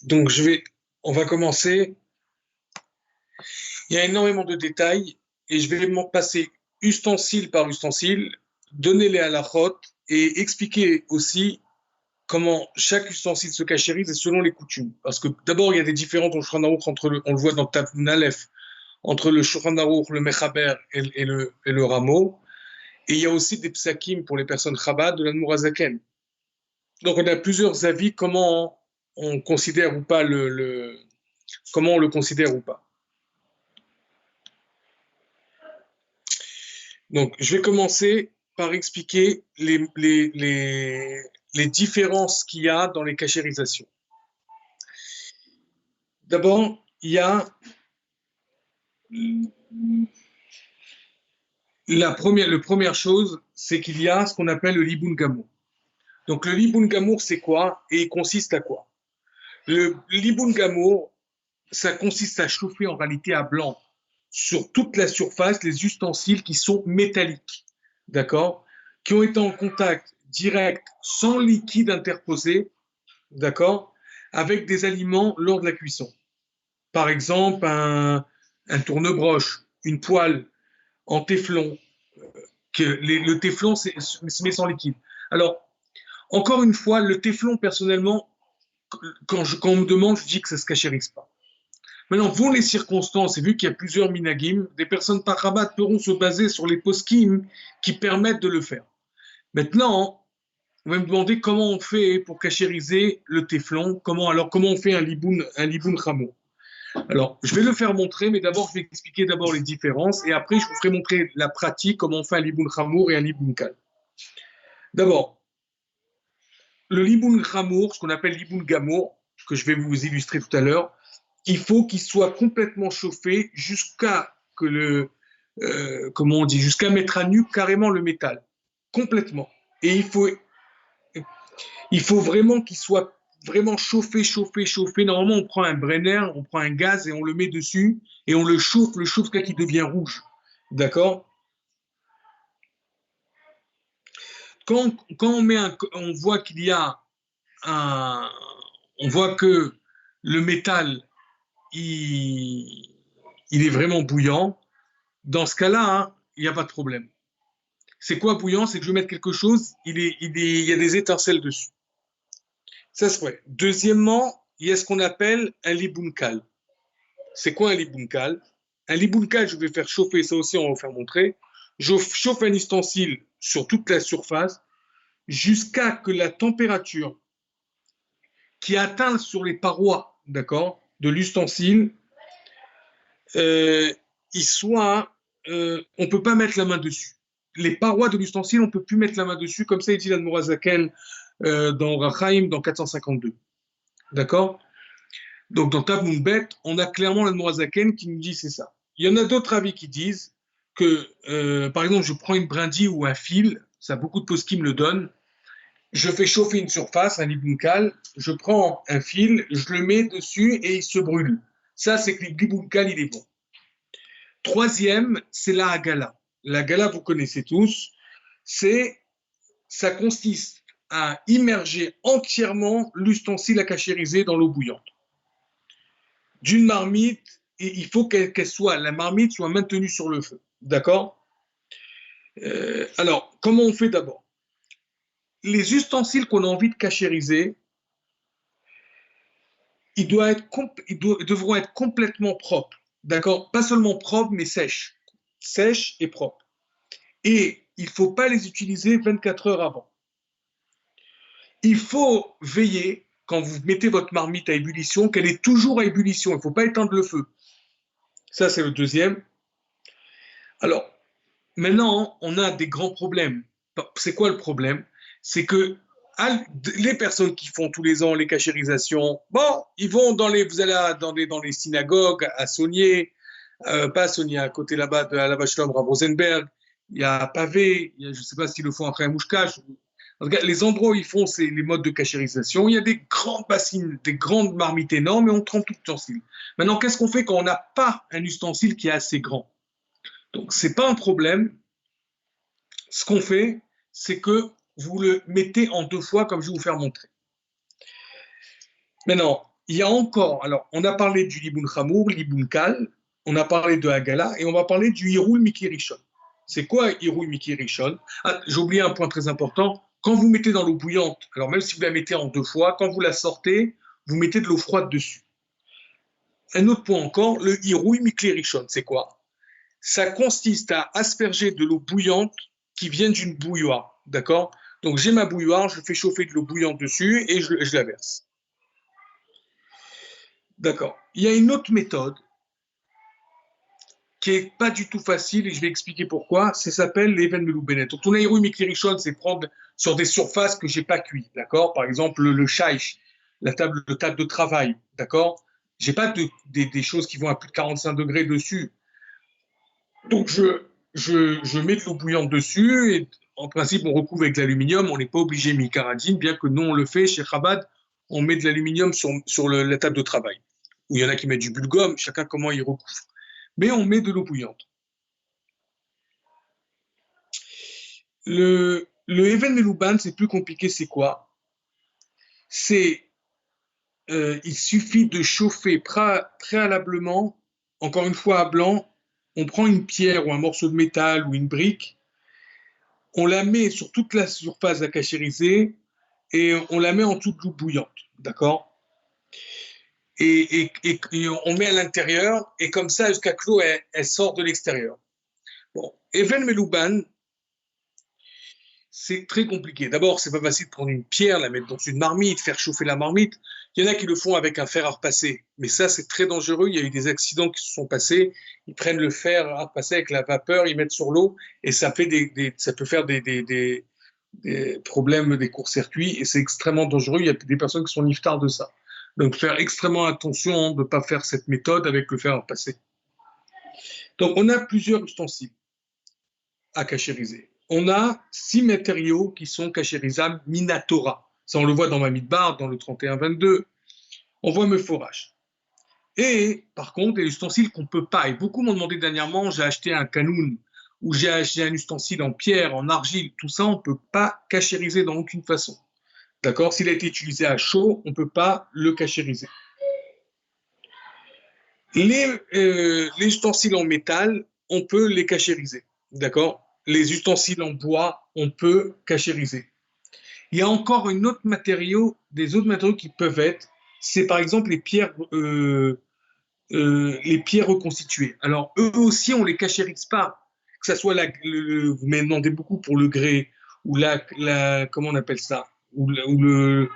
Donc, on va commencer. Il y a énormément de détails et je vais m'en passer ustensile par ustensile, donner les halachot et expliquer aussi comment chaque ustensile se cachérise et selon les coutumes. Parce que d'abord, il y a des différences au Shulchan Aruch on le voit dans Tafun Aleph, entre le Shulchan Aruch, le Mechaber et le Rameau. Et il y a aussi des psakim pour les personnes Chabad de l'Admour Hazaken. Donc on a plusieurs avis comment on considère ou pas comment on le considère ou pas. Donc je vais commencer par expliquer les différences qu'il y a dans les cachérisations. D'abord, il y a la première chose, c'est qu'il y a ce qu'on appelle le libun gamour. Donc le libun gamour, c'est quoi et il consiste à quoi? Le libun gamour, ça consiste à chauffer en réalité à blanc sur toute la surface les ustensiles qui sont métalliques, d'accord, qui ont été en contact direct, sans liquide interposé, d'accord, avec des aliments lors de la cuisson. Par exemple, un tourne-broche, une poêle en téflon, le téflon se met sans liquide. Alors, encore une fois, le téflon, personnellement, quand on me demande, je dis que ça ne se cachérise pas. Maintenant, vu les circonstances et vu qu'il y a plusieurs minagim, des personnes par rabat pourront se baser sur les poskim qui permettent de le faire. Maintenant, vous va me demander comment on fait pour cachériser le téflon, comment on fait un liboun rameau. Alors, je vais le faire montrer, mais d'abord, je vais expliquer d'abord les différences et après, je vous ferai montrer la pratique, comment on fait un liboun ramour et un liboun kal. D'abord, le liboun ramour, ce qu'on appelle liboun gamour, que je vais vous illustrer tout à l'heure, il faut qu'il soit complètement chauffé jusqu'à comment on dit, jusqu'à mettre à nu carrément le métal, complètement. Et il faut vraiment qu'il soit vraiment chauffé, chauffé, chauffé. Normalement, on prend un brenner, on prend un gaz et on le met dessus et on le chauffe jusqu'à qu'il devient rouge. D'accord? Quand on voit qu'il y a on voit que le métal, il est vraiment bouillant. Dans ce cas-là, hein, il n'y a pas de problème. C'est quoi bouillant? C'est que je vais mettre quelque chose, il y a des étincelles dessus. Ça, c'est vrai. Deuxièmement, il y a ce qu'on appelle un libunkal. C'est quoi un libunkal? Un libunkal, je vais faire chauffer, ça aussi on va vous faire montrer. Je chauffe un ustensile sur toute la surface jusqu'à que la température qui atteint sur les parois, d'accord, de l'ustensile, il soit, on ne peut pas mettre la main dessus. Les parois de l'ustensile, on ne peut plus mettre la main dessus, comme ça il dit l'Admour Hazaken dans Rachaim, dans 452. D'accord? Donc dans Tabun Bet, on a clairement l'Admour Hazaken qui nous dit c'est ça. Il y en a d'autres avis qui disent que, par exemple, je prends une brindille ou un fil, ça beaucoup de poskim me le donnent, je fais chauffer une surface, un libunkal, je prends un fil, je le mets dessus et il se brûle. Ça, c'est que le libunkal, il est bon. Troisième, c'est la hagala. La hagala, vous connaissez tous, ça consiste à immerger entièrement l'ustensile à cachériser dans l'eau bouillante. D'une marmite, et il faut la marmite soit maintenue sur le feu. D'accord? Alors, comment on fait d'abord? Les ustensiles qu'on a envie de cachériser, ils devront être complètement propres. D'accord? Pas seulement propres, mais sèches. Sèches et propres. Et il ne faut pas les utiliser 24 heures avant. Il faut veiller, quand vous mettez votre marmite à ébullition, qu'elle est toujours à ébullition. Il ne faut pas éteindre le feu. Ça, c'est le deuxième. Alors, maintenant, on a des grands problèmes. C'est quoi le problème? C'est que les personnes qui font tous les ans les cachérisations, bon, ils vont vous allez dans les synagogues à Saunier, pas à Saunier, à côté là-bas de la Vache à Rosenberg, il y a Pavé, je ne sais pas s'ils le font après un mouchkage. Les endroits où ils font les modes de cachérisation, il y a des grandes bassines, des grandes marmites énormes et on trempe tout l'ustensile. Maintenant, qu'est-ce qu'on fait quand on n'a pas un ustensile qui est assez grand? Donc, ce n'est pas un problème. Ce qu'on fait, c'est que vous le mettez en 2 fois, comme je vais vous faire montrer. Maintenant, il y a encore, alors, on a parlé du Liboun Chamour, Liboun Kal, on a parlé de Hagala, et on va parler du Hiroul Miki Rishon. C'est quoi Hiroul Miki Rishon? Ah, j'ai oublié un point très important. Quand vous mettez dans l'eau bouillante, alors même si vous la mettez en 2 fois, quand vous la sortez, vous mettez de l'eau froide dessus. Un autre point encore, le Hiroul Miki Rishon, c'est quoi? Ça consiste à asperger de l'eau bouillante qui vient d'une bouilloire, d'accord? Donc j'ai ma bouilloire, je fais chauffer de l'eau bouillante dessus et je la verse. D'accord. Il y a une autre méthode qui est pas du tout facile et je vais expliquer pourquoi. Ça s'appelle l'Even Meloubenet. Donc ton aéro Mikirishon, c'est prendre sur des surfaces que j'ai pas cuit, d'accord? Par exemple le shaïch, la table de travail, d'accord? J'ai pas des choses qui vont à plus de 45 degrés dessus. Donc je mets de l'eau bouillante dessus et en principe on recouvre avec de l'aluminium. On n'est pas obligé micaradine, bien que nous on le fait chez Chabad, on met de l'aluminium sur la table de travail. Ou il y en a qui mettent du bulgum, chacun comment il recouvre. Mais on met de l'eau bouillante. Le Even Melouban, c'est plus compliqué, c'est quoi? C'est il suffit de chauffer préalablement, encore une fois à blanc, on prend une pierre ou un morceau de métal ou une brique, on la met sur toute la surface à cachériser et on la met en toute l'eau bouillante, d'accord? Et on met à l'intérieur et comme ça jusqu'à que l'eau elle sort de l'extérieur. Bon, Even Melouban, c'est très compliqué. D'abord, c'est pas facile de prendre une pierre, la mettre dans une marmite, faire chauffer la marmite. Il y en a qui le font avec un fer à repasser, mais ça, c'est très dangereux. Il y a eu des accidents qui se sont passés. Ils prennent le fer à repasser avec la vapeur, ils mettent sur l'eau, et ça fait ça peut faire des problèmes, des courts-circuits, et c'est extrêmement dangereux. Il y a des personnes qui sont niftards de ça. Donc, faire extrêmement attention de ne pas faire cette méthode avec le fer à repasser. Donc, on a plusieurs ustensiles à cachériser. On a 6 matériaux qui sont cachérisables Minatora. Ça, on le voit dans ma midbar, dans le 31-22. On voit Meforach. Et par contre, il y a des ustensiles qu'on ne peut pas. Et beaucoup m'ont demandé dernièrement, j'ai acheté un canoun ou j'ai acheté un ustensile en pierre, en argile. Tout ça, on ne peut pas cachériser dans aucune façon. D'accord? S'il a été utilisé à chaud, on ne peut pas le cachériser. Les ustensiles en métal, on peut les cachériser. D'accord? Les ustensiles en bois, on peut cachériser. Il y a encore des autres matériaux qui peuvent être, c'est par exemple les pierres reconstituées. Alors, eux aussi, on les cachérise pas. Que ça soit vous m'avez demandé beaucoup pour le grès, ou comment on appelle ça, bon, le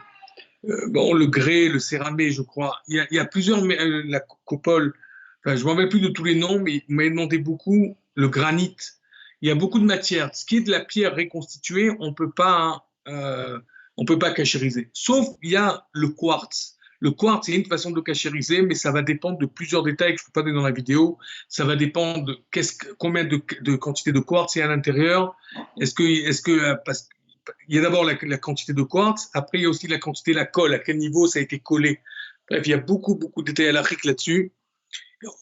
grès, le céramé, je crois. Il y a plusieurs, la copole, enfin, je ne me rappelle plus de tous les noms, mais vous m'avez demandé beaucoup, le granit. Il y a beaucoup de matières. Ce qui est de la pierre reconstituée, on peut pas cachériser. Sauf, il y a le quartz. Le quartz, c'est une façon de le cachériser, mais ça va dépendre de plusieurs détails que je ne peux pas donner dans la vidéo. Ça va dépendre de combien de quantité de quartz il y a à l'intérieur. Parce il y a d'abord la quantité de quartz, après il y a aussi la quantité de la colle, à quel niveau ça a été collé. Bref, il y a beaucoup, beaucoup de détails à l'Afrique là-dessus.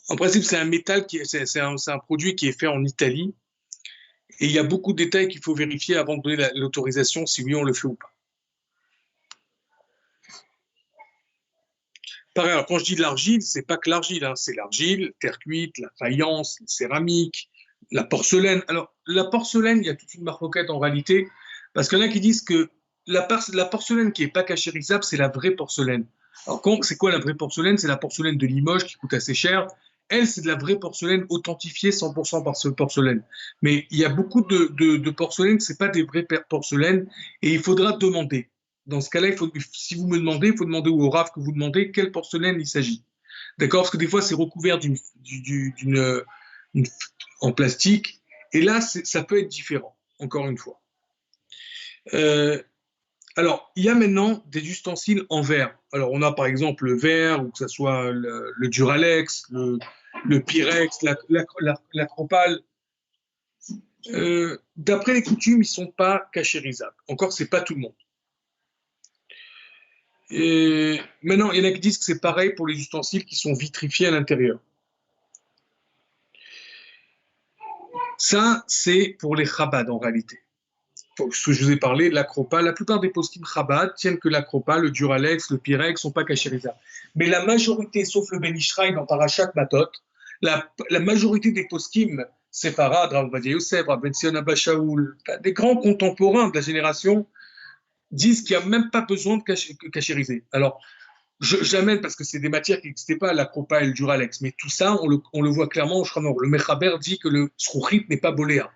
En principe, c'est un métal, c'est un produit qui est fait en Italie. Et il y a beaucoup de détails qu'il faut vérifier avant de donner l'autorisation, si oui, on le fait ou pas. Pareil, alors quand je dis de l'argile, c'est pas que l'argile, hein, c'est l'argile, terre cuite, la faïence, la céramique, la porcelaine. Alors, la porcelaine, il y a toute une marcoquette en réalité, parce qu'il y en a qui disent que la porcelaine qui est pas cachérisable, c'est la vraie porcelaine. Alors, c'est quoi la vraie porcelaine? C'est la porcelaine de Limoges qui coûte assez cher. Elle, c'est de la vraie porcelaine authentifiée 100% par ce porcelaine. Mais il y a beaucoup de porcelaine, c'est pas des vraies porcelaines, et il faudra demander. Dans ce cas-là, si vous me demandez, il faut demander au RAF que vous demandez quelle porcelaine il s'agit. D'accord? Parce que des fois, c'est recouvert en plastique. Et là, ça peut être différent, encore une fois. Alors, il y a maintenant des ustensiles en verre. Alors, on a par exemple le verre, ou que ce soit le Duralex, le Pyrex, la Cropal. D'après les coutumes, ils ne sont pas cachérisables. Encore, ce n'est pas tout le monde. Et maintenant, il y en a qui disent que c'est pareil pour les ustensiles qui sont vitrifiés à l'intérieur. Ça, c'est pour les Chabad en réalité. ce que je vous ai parlé, l'acropa, la plupart des poskim Chabad tiennent que l'acropa, le duralex, le pyrex sont pas cachérisables. Mais la majorité, sauf le Ben Ishraï dans Parashat Matot, la majorité des poskim séparades, Rav Ovadia Yosef, Rav Ben Zion Abba Shaul, des grands contemporains de la génération, disent qu'il n'y a même pas besoin de cachériser. Alors, j'amène parce que c'est des matières qui n'existaient pas, l'acropa et le duralex, mais tout ça, on le voit clairement au Shramor. Le Mechaber dit que le srouchit n'est pas boléa.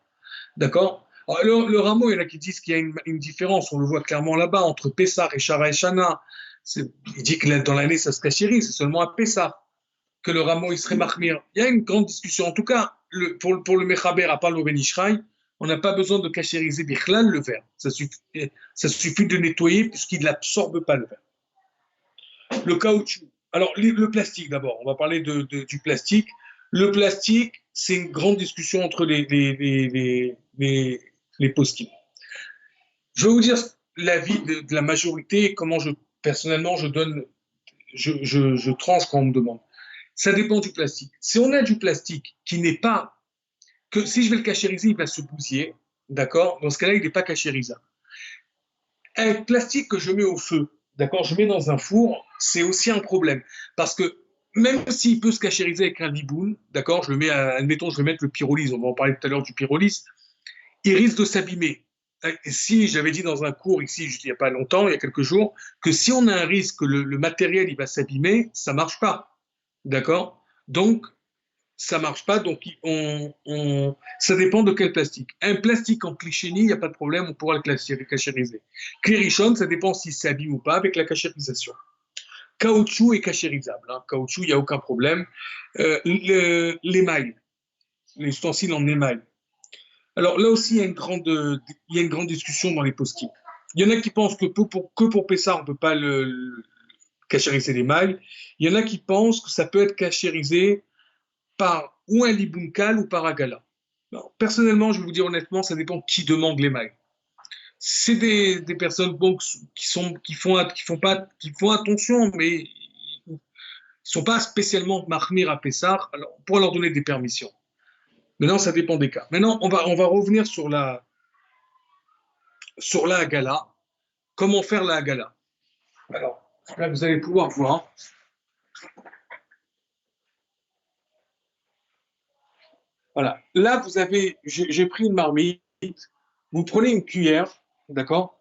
D'accord. Alors, le rameau, il y en a qui disent qu'il y a une différence, on le voit clairement là-bas, entre Pessah et Shara et Shana. Il dit que dans l'année, ça se cachérise, c'est seulement à Pessah que le rameau, il serait mahmir. Il y a une grande discussion. En tout cas, pour le Mechaber, à part le Ben Ishraï, on n'a pas besoin de cachériser Bichlal, le verre. Ça suffit de nettoyer puisqu'il n'absorbe pas le verre. Le caoutchouc. Alors, le plastique d'abord. On va parler du plastique. Le plastique, c'est une grande discussion entre les poskim. Je vais vous dire l'avis de la majorité et comment personnellement, je tranche quand on me demande. Ça dépend du plastique. Si on a du plastique qui n'est pas, que si je vais le cachériser, il va se bousiller, d'accord? Dans ce cas-là, il n'est pas cachérisable. Un plastique que je mets au feu, d'accord, je mets dans un four, c'est aussi un problème. Parce que même s'il peut se cachériser avec un liboun, d'accord, admettons, je vais mettre le pyrolyse, on va en parler tout à l'heure du pyrolyse, il risque de s'abîmer. Si j'avais dit dans un cours ici, il n'y a pas longtemps, il y a quelques jours, que si on a un risque que le matériel il va s'abîmer, ça marche pas, d'accord? Donc ça marche pas, donc ça dépend de quel plastique. Un plastique en clichénie, il n'y a pas de problème, on pourra le cachériser. Clérichon, ça dépend s'il s'abîme ou pas avec la cachérisation. Caoutchouc est cachérisable, hein. Caoutchouc, il n'y a aucun problème. L'émail, les ustensiles en émail. Alors là aussi, il y a une grande discussion dans les post-it. Il y en a qui pensent que pour Pessah, on ne peut pas le cachériser l'émail. Il y en a qui pensent que ça peut être cachérisé par ou un libunkal ou par agala. Alors, personnellement, je vais vous dire honnêtement, ça dépend qui demande l'émail. C'est des personnes bon, qui font attention, mais ils ne sont pas spécialement mahmir à Pessah. Alors, on pourra leur donner des permissions. Maintenant, ça dépend des cas. Maintenant, on va revenir sur la Hagala. Comment faire la Hagala? Alors, là, vous allez pouvoir voir. Voilà. Là, j'ai pris une marmite. Vous prenez une cuillère, d'accord?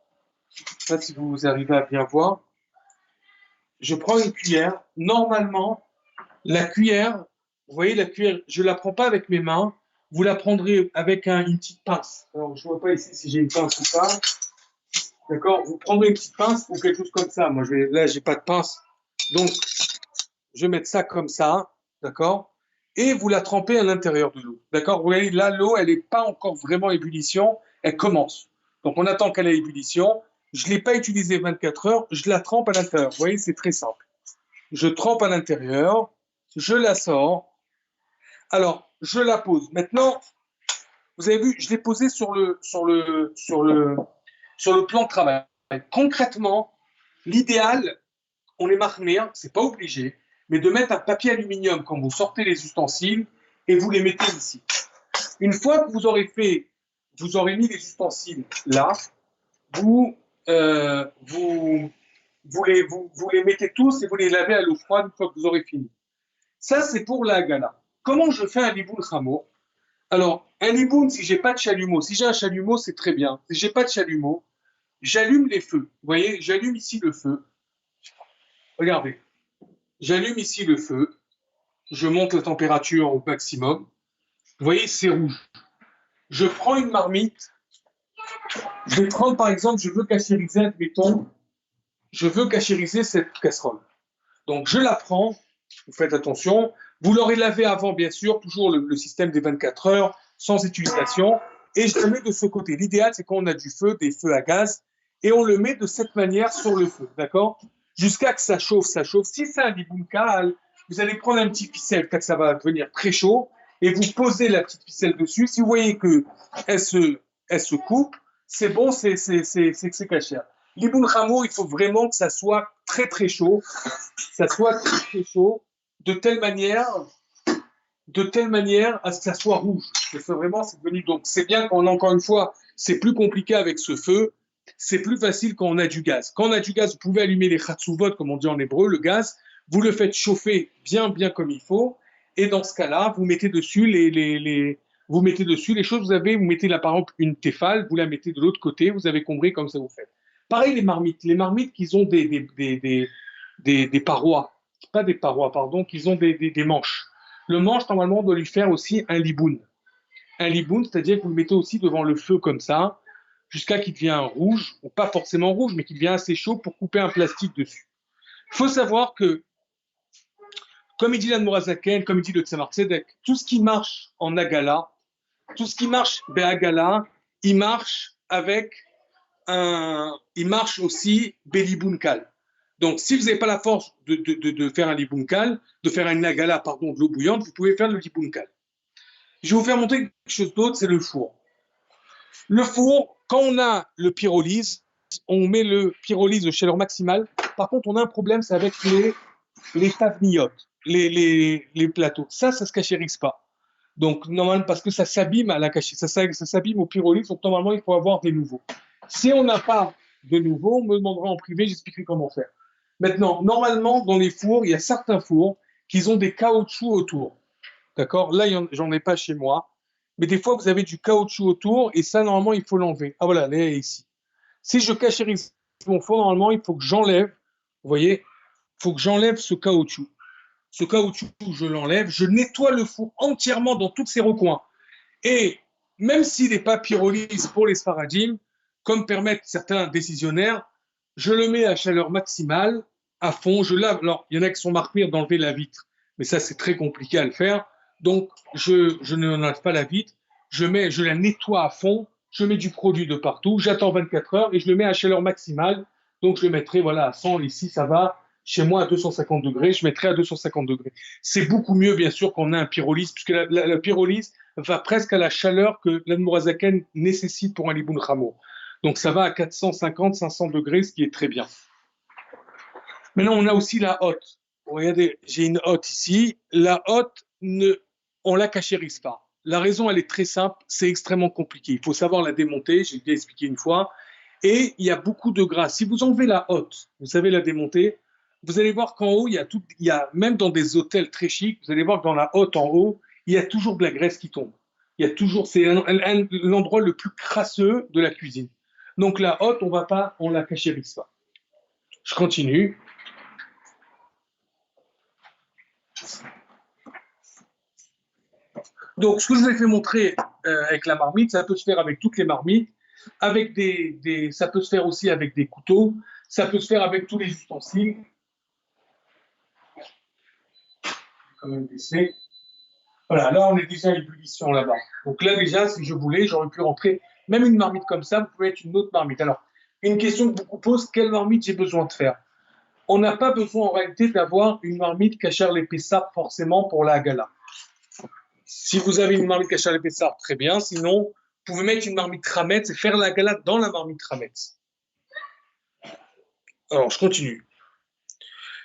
Je ne sais pas si vous arrivez à bien voir. Je prends une cuillère. Normalement, la cuillère, vous voyez, la cuillère, je ne la prends pas avec mes mains. Vous la prendrez avec une petite pince. Alors, je ne vois pas ici si j'ai une pince ou pas. D'accord? Vous prendrez une petite pince ou quelque chose comme ça. Moi, là, j'ai pas de pince. Donc, je vais mettre ça comme ça. D'accord? Et vous la trempez à l'intérieur de l'eau. D'accord? Vous voyez, là, l'eau, elle n'est pas encore vraiment ébullition. Elle commence. Donc, on attend qu'elle ait ébullition. Je ne l'ai pas utilisée 24 heures. Je la trempe à l'intérieur. Vous voyez, c'est très simple. Je trempe à l'intérieur. Je la sors. Alors, je la pose. Maintenant, vous avez vu, je l'ai posée sur le plan de travail. Concrètement, l'idéal, on est marmire, c'est pas obligé, mais de mettre un papier aluminium quand vous sortez les ustensiles et vous les mettez ici. Une fois que vous aurez mis les ustensiles là, vous les mettez tous et vous les lavez à l'eau froide une fois que vous aurez fini. Ça, c'est pour la Hagala. Comment je fais un liboun chameau? Alors, un liboun, si j'ai pas de chalumeau, si j'ai un chalumeau, c'est très bien. Si j'ai pas de chalumeau, j'allume les feux. Vous voyez, j'allume ici le feu. Regardez. J'allume ici le feu. Je monte la température au maximum. Vous voyez, c'est rouge. Je prends une marmite. Je vais prendre, par exemple, je veux cachériser, admettons, je veux cachériser cette casserole. Donc, je la prends. Vous faites attention. Vous l'aurez lavé avant, bien sûr, toujours le système des 24 heures, sans utilisation. Et je le mets de ce côté. L'idéal, c'est quand on a du feu, des feux à gaz, et on le met de cette manière sur le feu, d'accord? Jusqu'à que ça chauffe, ça chauffe. Si c'est un libounka, vous allez prendre un petit ficelle quand ça va devenir très chaud, et vous posez la petite ficelle dessus. Si vous voyez qu'elle se coupe, c'est bon, c'est que c'est caché. Liboun Ramo, il faut vraiment que ça soit très très chaud, ça soit très très chaud, de telle manière de telle manière à ce que ça soit rouge. C'est vraiment, c'est devenu, donc c'est bien qu'on a encore une fois, c'est plus compliqué avec ce feu, c'est plus facile quand on a du gaz. Quand on a du gaz, vous pouvez allumer les chatzuvot, comme on dit en hébreu, le gaz, vous le faites chauffer bien, bien comme il faut, et dans ce cas-là, vous mettez dessus vous mettez dessus les choses, vous mettez là par exemple une tefale, vous la mettez de l'autre côté, vous avez compris comme ça vous faites. Pareil les marmites qui ont des parois, pas des parois, pardon, qui ont des manches. Le manche, normalement, on doit lui faire aussi un liboun. Un liboun, c'est-à-dire que vous le mettez aussi devant le feu comme ça, jusqu'à qu'il devienne rouge, ou pas forcément rouge, mais qu'il devient assez chaud pour couper un plastique dessus. Il faut savoir que, comme il dit l'Admorazaken, comme il dit le Tzemar Tzedek, tout ce qui marche en Agala, tout ce qui marche Be'agala, il marche il marche aussi Belibunkal. Donc, si vous n'avez pas la force de faire un libunkal, de faire un Agala, pardon, de l'eau bouillante, vous pouvez faire le libunkal. Je vais vous faire montrer quelque chose d'autre, c'est le four. Le four, quand on a le pyrolyse, on met le pyrolyse de chaleur maximale. Par contre, on a un problème, c'est avec les tavniotes, les plateaux. Ça se cachérise pas. Donc, normalement, parce que ça s'abîme à la cachette, ça s'abîme au pyrolyse, donc normalement, il faut avoir des nouveaux. Si on n'a pas de nouveaux, on me demandera en privé, j'expliquerai comment faire. Maintenant, normalement, dans les fours, il y a certains fours qui ont des caoutchoucs autour. D'accord? Là, j'en ai pas chez moi. Mais des fois, vous avez du caoutchouc autour et ça, normalement, il faut l'enlever. Ah voilà, là, ici. Si je cachérise mon four, normalement, il faut que j'enlève, vous voyez, il faut que j'enlève ce caoutchouc. Ce caoutchouc, je l'enlève, je nettoie le four entièrement dans tous ses recoins. Et même s'il n'est pas pyrolyse pour les sfaradim, comme permettent certains décisionnaires, je le mets à chaleur maximale, à fond, je lave. Alors, il y en a qui sont marqués d'enlever la vitre, mais ça, c'est très compliqué à le faire. Donc, je ne lave pas la vitre, je la nettoie à fond, je mets du produit de partout, j'attends 24 heures et je le mets à chaleur maximale. Donc, je le mettrai voilà, à 100, ici, ça va. Chez moi, à 250 degrés, je mettrai à 250 degrés. C'est beaucoup mieux, bien sûr, qu'on a un pyrolyse, puisque la pyrolyse va presque à la chaleur que l'Admorazaken nécessite pour un liboun chameau. Donc, ça va à 450, 500 degrés, ce qui est très bien. Maintenant, on a aussi la hotte. Regardez, j'ai une hotte ici. La hotte, on la cachérise pas. La raison, elle est très simple, c'est extrêmement compliqué. Il faut savoir la démonter, j'ai déjà expliqué une fois. Et il y a beaucoup de gras. Si vous enlevez la hotte, vous savez la démonter, vous allez voir qu'en haut, il y a même dans des hôtels très chics, vous allez voir que dans la hotte en haut, il y a toujours de la graisse qui tombe. Il y a toujours, c'est l'endroit le plus crasseux de la cuisine. Donc la hotte, on la cachérise pas. Je continue. Donc, ce que je vous ai fait montrer avec la marmite, ça peut se faire avec toutes les marmites, avec ça peut se faire aussi avec des couteaux, ça peut se faire avec tous les ustensiles. Quand même baisser. Voilà, là, on est déjà à l'ébullition là-bas. Donc là, déjà, si je voulais, j'aurais pu rentrer même une marmite comme ça, vous pouvez mettre une autre marmite. Alors, une question que beaucoup posent, quelle marmite j'ai besoin de faire? On n'a pas besoin en réalité d'avoir une marmite cachère les Pessar forcément pour la gala. Si vous avez une marmite cachère les Pessar, très bien. Sinon, vous pouvez mettre une marmite Rametz et faire la gala dans la marmite Rametz. Alors, je continue.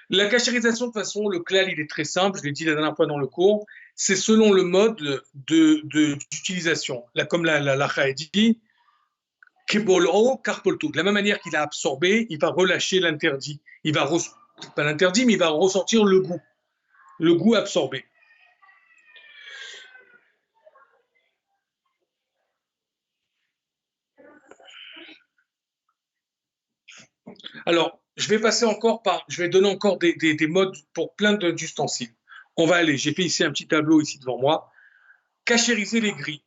La cachérisation, de toute façon, le clal, il est très simple, je l'ai dit la dernière fois dans le cours, c'est selon le mode d'utilisation. Là, comme la dit, Kebolo, Karpolto. De la même manière qu'il a absorbé, il va relâcher l'interdit. Il va, pas l'interdit, mais il va ressentir le goût absorbé. Alors, je vais donner encore des modes pour plein d'ustensiles. On va aller, j'ai fait ici un petit tableau ici devant moi. Cachériser les grilles.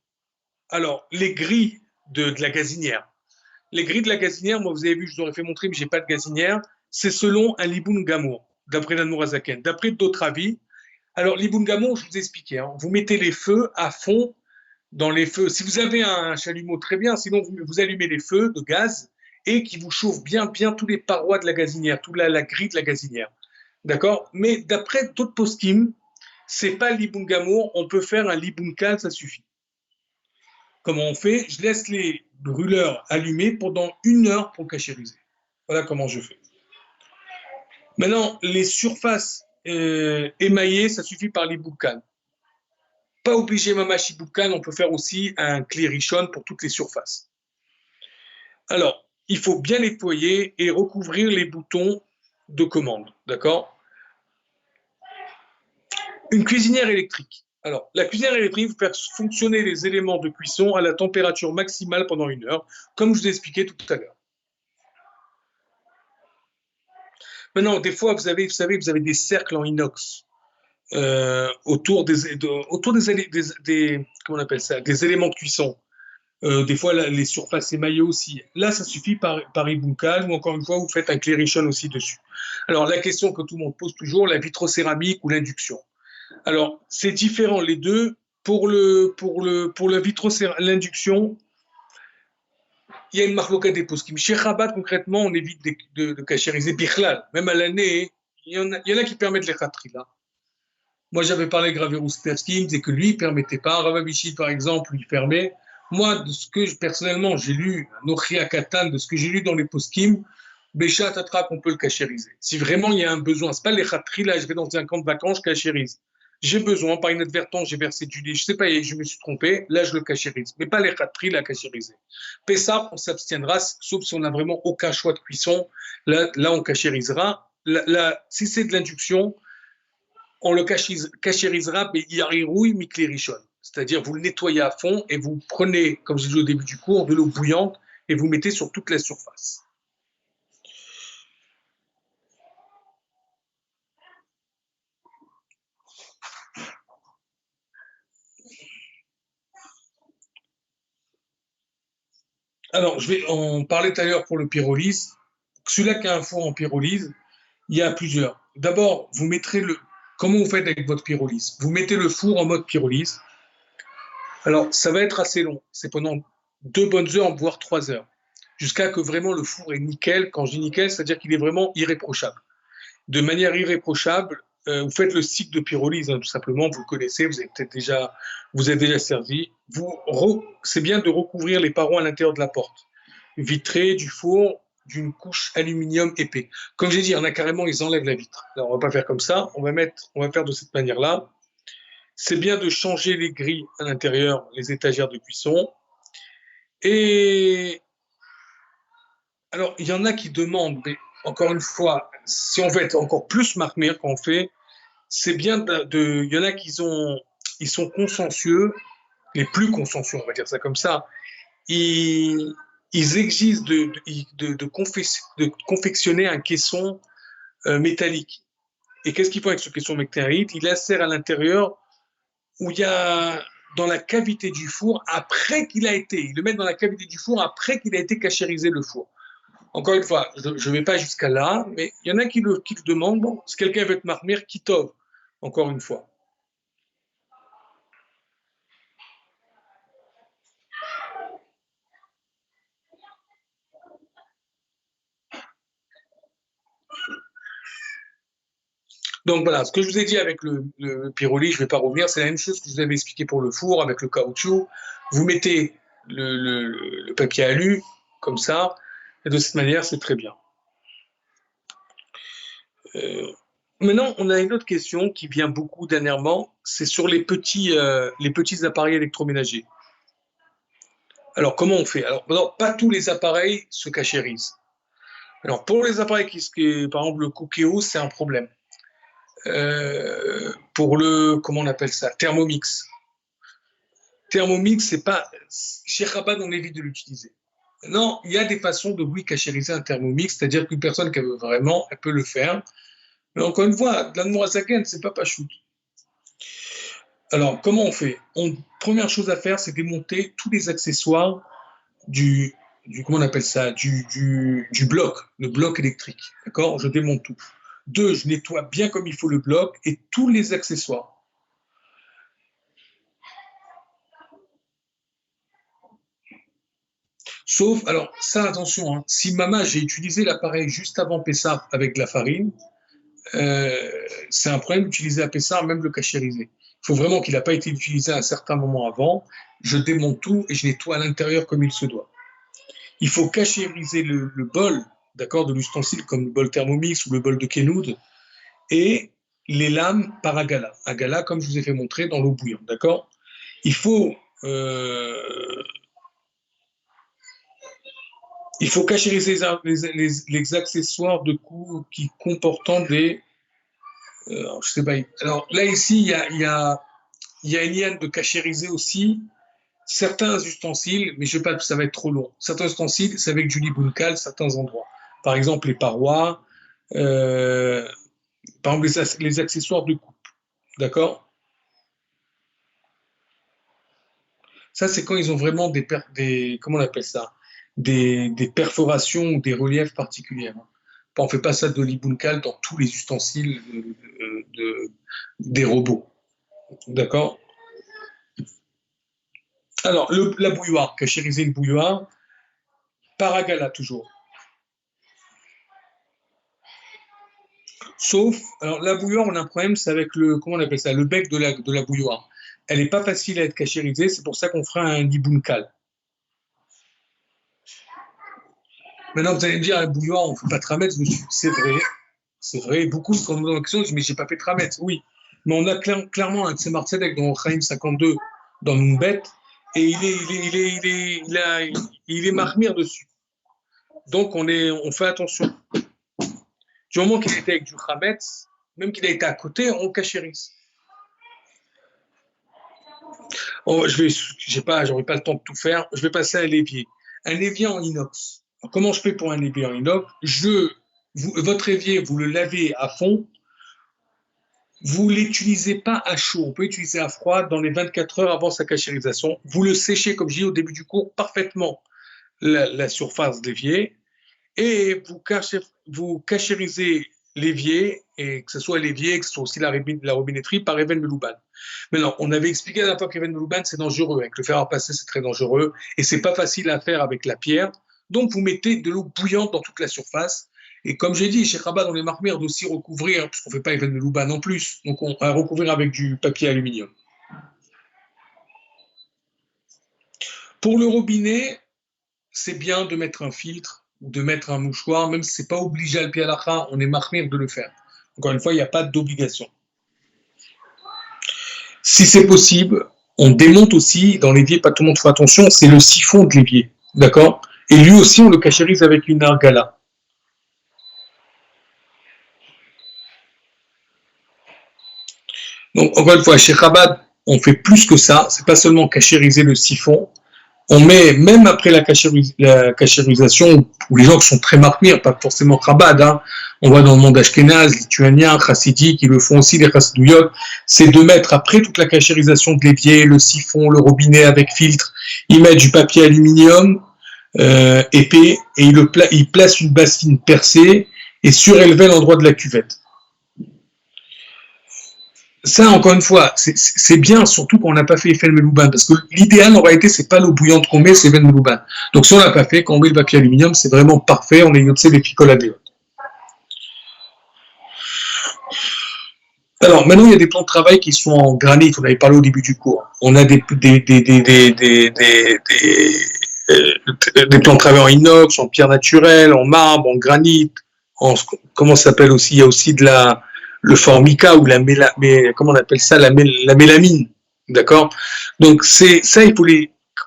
Alors, les grilles de la gazinière. Les grilles de la gazinière, moi, vous avez vu, je vous aurais fait montrer, mais j'ai pas de gazinière. C'est selon un liboun gamour, d'après l'Admorazaken. D'après d'autres avis. Alors, liboun gamour, je vous ai expliqué. Hein, vous mettez les feux à fond dans les feux. Si vous avez un chalumeau, très bien. Sinon, vous allumez les feux de gaz et qui vous chauffent bien, bien tous les parois de la gazinière, toute la grille de la gazinière. D'accord? Mais d'après d'autres poskim, c'est pas liboun gamour. On peut faire un liboun kal, ça suffit. Comment on fait? Je laisse les brûleurs allumés pendant 1 heure pour cachériser. Voilà comment je fais. Maintenant, les surfaces émaillées, ça suffit par les boucanes. Pas obligé Mamashi Boukan, on peut faire aussi un Clérichon pour toutes les surfaces. Alors, il faut bien nettoyer et recouvrir les boutons de commande, d'accord? Une cuisinière électrique. Alors, la cuisinière électrique vous faire fonctionner les éléments de cuisson à la température maximale pendant 1 heure, comme je vous ai expliqué tout à l'heure. Maintenant, des fois, vous savez, vous avez des cercles en inox autour comment on appelle ça, des éléments de cuisson. Des fois, là, les surfaces émaillées aussi. Là, ça suffit par Ibuncal, ou encore une fois, vous faites un Clérichon aussi dessus. Alors, la question que tout le monde pose toujours, la vitrocéramique ou l'induction. Alors, c'est différent les deux. Pour la l'induction, il y a une marloquette des poskim. Chez Rabat, concrètement, on évite de cachériser Bichlal. Même à l'année, il y en a qui permettent les khatri, là. Moi, j'avais parlé avec Rav Roustersky, il me disait que lui, il ne permettait pas. Rav Abichid, par exemple, lui permet. Moi, de ce que personnellement, j'ai lu, Nochia Katan, de ce que j'ai lu dans les poskim, Béchat Tatrak, on peut le cachériser. Si vraiment il y a un besoin, ce n'est pas les khatri, là, je vais dans un camp de vacances, je cachérise. J'ai besoin, par inadvertance, j'ai versé du lait, je ne sais pas, je me suis trompé, là, je le cachérise. Mais pas les khatri, la cachériser. Pessah, on s'abstiendra, sauf si on n'a vraiment aucun choix de cuisson. Là on cachérisera. Si c'est de l'induction, on le cachérisera, mais yarirouille miklérichon. C'est-à-dire, vous le nettoyez à fond et vous prenez, comme je disais au début du cours, de l'eau bouillante et vous mettez sur toute la surface. Alors, on parlait tout à l'heure pour le pyrolyse. Celui-là qui a un four en pyrolyse, il y a plusieurs. D'abord, vous mettrez comment vous faites avec votre pyrolyse? Vous mettez le four en mode pyrolyse. Alors, ça va être assez long. C'est pendant 2 bonnes heures, voire 3 heures. Jusqu'à que vraiment le four est nickel. Quand je dis nickel, c'est-à-dire qu'il est vraiment irréprochable. De manière irréprochable, vous faites le cycle de pyrolyse, hein, tout simplement, vous le connaissez, vous êtes déjà servi. C'est bien de recouvrir les parois à l'intérieur de la porte, vitrée du four d'une couche aluminium épais. Comme j'ai dit, il y en a carrément, ils enlèvent la vitre. Alors, on va pas faire comme ça, on va faire de cette manière-là. C'est bien de changer les grilles à l'intérieur, les étagères de cuisson. Et alors, il y en a qui demandent, mais encore une fois, si on veut être encore plus marmire qu'on fait, c'est bien il y en a ils sont consciencieux, les plus consciencieux, on va dire ça comme ça. Ils exigent de confectionner un caisson métallique. Et qu'est-ce qu'ils font avec ce caisson métallique? Ils l'insèrent à l'intérieur où il y a dans la cavité du four ils le mettent dans la cavité du four après qu'il a été cachérisé le four. Encore une fois, je ne vais pas jusqu'à là, mais il y en a qui le demandent. Bon, si quelqu'un veut te marmire, kitov. Encore une fois. Donc voilà, ce que je vous ai dit avec le pyrolyse, je ne vais pas revenir, c'est la même chose que je vous avais expliqué pour le four avec le caoutchouc. Vous mettez le papier alu, comme ça, et de cette manière, c'est très bien. Maintenant, on a une autre question qui vient beaucoup dernièrement, c'est sur les petits appareils électroménagers. Alors, comment on fait? Alors, pas tous les appareils se cachérisent. Alors, pour les appareils par exemple, le Cookéo, c'est un problème. Pour comment on appelle ça? Thermomix. Thermomix, c'est pas. Chez Chabad, on évite de l'utiliser. Non, il y a des façons de, oui, cachériser un Thermomix, c'est-à-dire qu'une personne qui veut vraiment, elle peut le faire. Mais encore une fois, de l'amour à sa gaine, c'est pas pachout. Alors, comment on fait? Première chose à faire, c'est démonter tous les accessoires comment on appelle ça? Du bloc, le bloc électrique. D'accord? Je démonte tout. 2, je nettoie bien comme il faut le bloc et tous les accessoires. Sauf, alors ça attention, hein, si maman, j'ai utilisé l'appareil juste avant Pessah avec de la farine, c'est un problème d'utiliser à Pessah, même le cachériser. Il faut vraiment qu'il n'a pas été utilisé à un certain moment avant. Je démonte tout et je nettoie à l'intérieur comme il se doit. Il faut cachériser le bol, d'accord, de l'ustensile comme le bol Thermomix ou le bol de Kenoud et les lames par agala. Agala, comme je vous ai fait montrer, dans l'eau bouillante, d'accord? il faut, euh, il faut cachériser les accessoires de cou qui comportant des, je sais pas. Alors là ici, il y a une liane de cachériser aussi certains ustensiles, mais je ne sais pas, ça va être trop long. Certains ustensiles, c'est avec du libouncal, certains endroits. Par exemple, les parois, euh, par exemple, les accessoires de coupe. D'accord? Ça, c'est quand ils ont vraiment des comment on appelle ça? Des perforations ou des reliefs particuliers. On ne fait pas ça de libouncal dans tous les ustensiles des robots. D'accord? Alors, la bouilloire, cachériser une bouilloire, paragala toujours. Sauf, alors la bouilloire, on a un problème, c'est avec le, comment on appelle ça, le bec de la bouilloire. Elle n'est pas facile à être cachérisée, c'est pour ça qu'on fera un libouncal. Maintenant, vous allez me dire, la bouilloire, on ne fait pas tramettre, c'est vrai, beaucoup, quand on me dans la question, je dis, mais j'ai pas fait tramettre, oui. Mais on a clairement un de ces Marcedek dans Chaim 52, dans Numbet, et il est marmire dessus. Donc, on fait attention. Du moment qu'il était avec du Hametz, même qu'il a été à côté, on cachérise. Oh, j'aurai pas le temps de tout faire. Je vais passer à un évier. Un évier en inox. Alors, comment je fais pour un évier en inox? Votre évier, vous le lavez à fond. Vous l'utilisez pas à chaud. On peut utiliser à froid dans les 24 heures avant sa cachérisation. Vous le séchez, comme je dis au début du cours, parfaitement la surface de l'évier. Et vous cachérisez l'évier, et que ce soit l'évier, que ce soit aussi la robinetterie, par Even Melouban. Maintenant, on avait expliqué la dernière fois qu'Even Melouban, c'est dangereux. Avec le fer à passer, c'est très dangereux. Et c'est pas facile à faire avec la pierre. Donc, vous mettez de l'eau bouillante dans toute la surface. Et comme j'ai dit, chez Rabat, dans les marmires, d'aussi recouvrir, parce qu'on ne fait pas Even Melouban en plus. Donc, on va recouvrir avec du papier aluminium. Pour le robinet, c'est bien de mettre un filtre ou de mettre un mouchoir, même si ce n'est pas obligé à le pied à la on est marmire de le faire. Encore une fois, il n'y a pas d'obligation. Si c'est possible, on démonte aussi dans l'évier, pas tout le monde fait attention, c'est le siphon de l'évier. D'accord? Et lui aussi, on le cachérise avec une argala. Donc, encore une fois, chez Chabad, on fait plus que ça. C'est pas seulement cachériser le siphon. On met, même après la cachérisation, où les gens qui sont très marmires, pas forcément Chabad, hein, on voit dans le monde ashkénaze, lituanien, chassidique, ils le font aussi, les chassidouyot, c'est de mettre, après toute la cachérisation de l'évier, le siphon, le robinet avec filtre, ils mettent du papier aluminium épais, et ils placent une bassine percée et surélever l'endroit de la cuvette. Ça, encore une fois, c'est bien, surtout quand on n'a pas fait Eiffel Melouban, parce que l'idéal, en réalité, c'est pas l'eau bouillante qu'on met, c'est Eiffel Melouban. Donc, si on l'a pas fait, quand on met le papier aluminium, c'est vraiment parfait, on est yotzé des picoladéotes. Alors, maintenant, il y a des plans de travail qui sont en granit, on avait parlé au début du cours. On a des plans de travail en inox, en pierre naturelle, en marbre, en granit, comment ça s'appelle aussi, il y a aussi le formica ou comment on appelle ça, la mélamine. D'accord? Donc, ça, il faut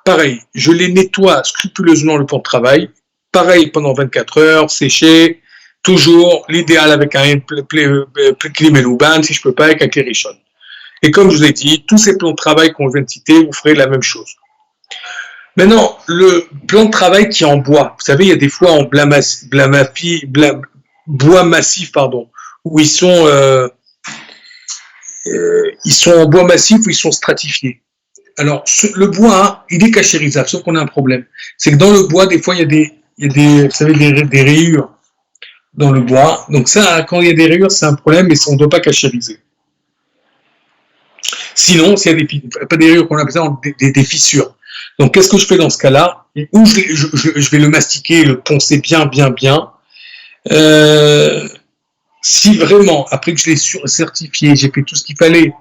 pareil, je les nettoie scrupuleusement le plan de travail. Pareil pendant 24 heures, sécher, toujours, l'idéal avec un Klimelouban, si je peux pas, avec un Klérichon. Et comme je vous ai dit, tous ces plans de travail qu'on vient de citer, vous ferez la même chose. Maintenant, le plan de travail qui est en bois, vous savez, il y a des fois en bois massif, pardon, où ils sont en bois massif ou ils sont stratifiés. Alors, le bois, hein, il est cachérisable, sauf qu'on a un problème. C'est que dans le bois, des fois, il y a des, vous savez, des rayures dans le bois. Donc ça, quand il y a des rayures, c'est un problème, mais on ne doit pas cachériser. Sinon, s'il y a pas des rayures qu'on appelle ça, des fissures. Donc, qu'est-ce que je fais dans ce cas-là? Ou je vais le mastiquer, le poncer bien, bien, bien. Si vraiment, après que je l'ai certifié, j'ai fait tout ce qu'il fallait,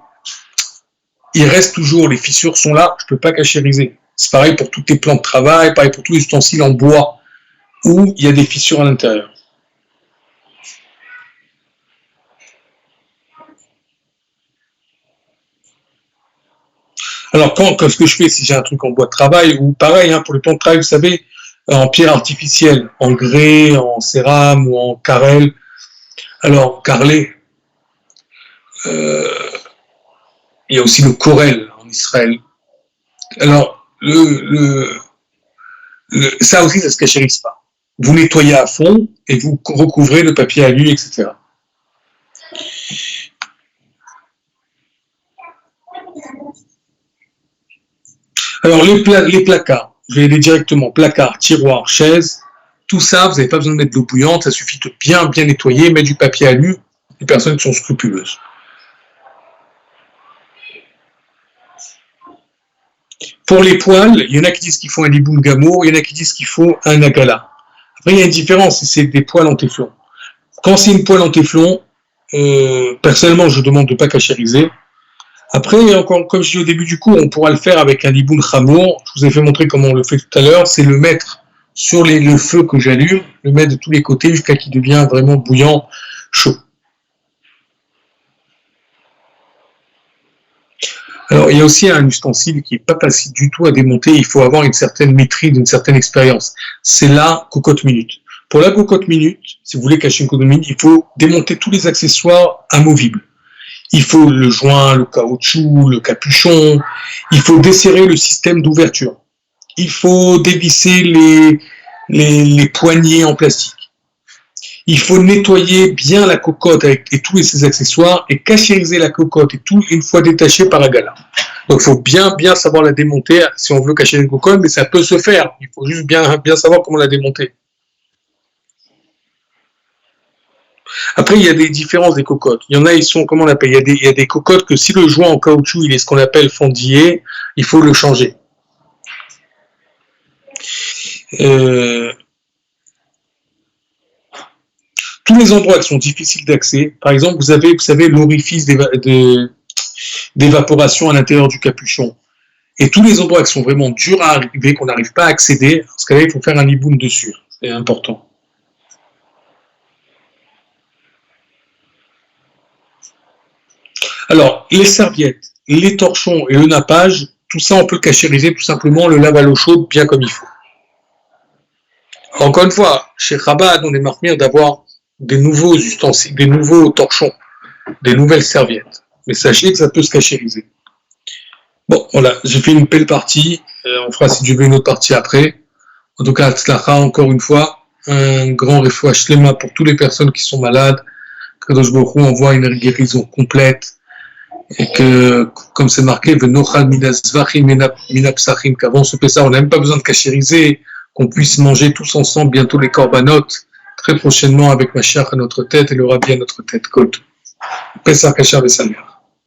il reste toujours, les fissures sont là, je ne peux pas cachériser. C'est pareil pour tous tes plans de travail, pareil pour tous les ustensiles en bois, où il y a des fissures à l'intérieur. Alors, ce que je fais, si j'ai un truc en bois de travail, ou pareil, hein, pour le plan de travail, vous savez, en pierre artificielle, en grès, en cérame ou en carrel, alors, carrelé, euh, il y a aussi le corel en Israël. Alors, ça aussi, ça se cachérise pas. Vous nettoyez à fond et vous recouvrez le papier alu, etc. Alors, les placards, je vais aller directement, placards, tiroirs, chaises, tout ça, vous n'avez pas besoin de mettre de l'eau bouillante, ça suffit de bien nettoyer, mettre du papier alu, les personnes qui sont scrupuleuses. Pour les poils, il y en a qui disent qu'il faut un liboun gamour, il y en a qui disent qu'il faut un agala. Après, il y a une différence, c'est des poils en téflon. Quand c'est une poêle en téflon, personnellement, je demande de ne pas cachériser. Après, encore, comme je dis au début du cours, on pourra le faire avec un liboun chamour. Je vous ai fait montrer comment on le fait tout à l'heure. C'est le mettre sur le feu que j'allume, le mettre de tous les côtés jusqu'à qu'il devienne vraiment bouillant, chaud. Alors, il y a aussi un ustensile qui n'est pas facile du tout à démonter. Il faut avoir une certaine maîtrise, une certaine expérience. C'est la cocotte minute. Pour la cocotte minute, si vous voulez cacher une cocotte minute, il faut démonter tous les accessoires amovibles. Il faut le joint, le caoutchouc, le capuchon. Il faut desserrer le système d'ouverture. Il faut dévisser les poignées en plastique. Il faut nettoyer bien la cocotte et tous ses accessoires et cachériser la cocotte et tout une fois détaché par la gala. Donc, il faut bien savoir la démonter si on veut cacher une cocotte, mais ça peut se faire. Il faut juste bien savoir comment la démonter. Après, il y a des différences des cocottes. Il y en a, ils sont, comment on appelle, il y a des cocottes que si le joint en caoutchouc, il est ce qu'on appelle fendillé, il faut le changer. Tous les endroits qui sont difficiles d'accès, par exemple, vous savez, l'orifice d'évaporation à l'intérieur du capuchon. Et tous les endroits qui sont vraiment durs à arriver, qu'on n'arrive pas à accéder, dans ce cas-là, il faut faire un liboun dessus. C'est important. Alors, les serviettes, les torchons et le nappage, tout ça, on peut le cachériser tout simplement, on le lave à l'eau chaude bien comme il faut. Encore une fois, chez Chabad, on est marqué d'avoir des nouveaux ustensiles, des nouveaux torchons, des nouvelles serviettes. Mais sachez que ça peut se cachériser. Bon, voilà, j'ai fait une belle partie. On fera, si Dieu veut, une autre partie après. En tout cas, Tzlacha, encore une fois, un grand refouach shlema pour toutes les personnes qui sont malades. Kadosh Baruch Hu envoie une guérison complète. Et que, comme c'est marqué, qu'avant ce Pessah, on n'a même pas besoin de cachériser, qu'on puisse manger tous ensemble bientôt les corbanotes, très prochainement avec Mashiach à notre tête et le Rabbi à notre tête. Pessah Kasher Vesamer.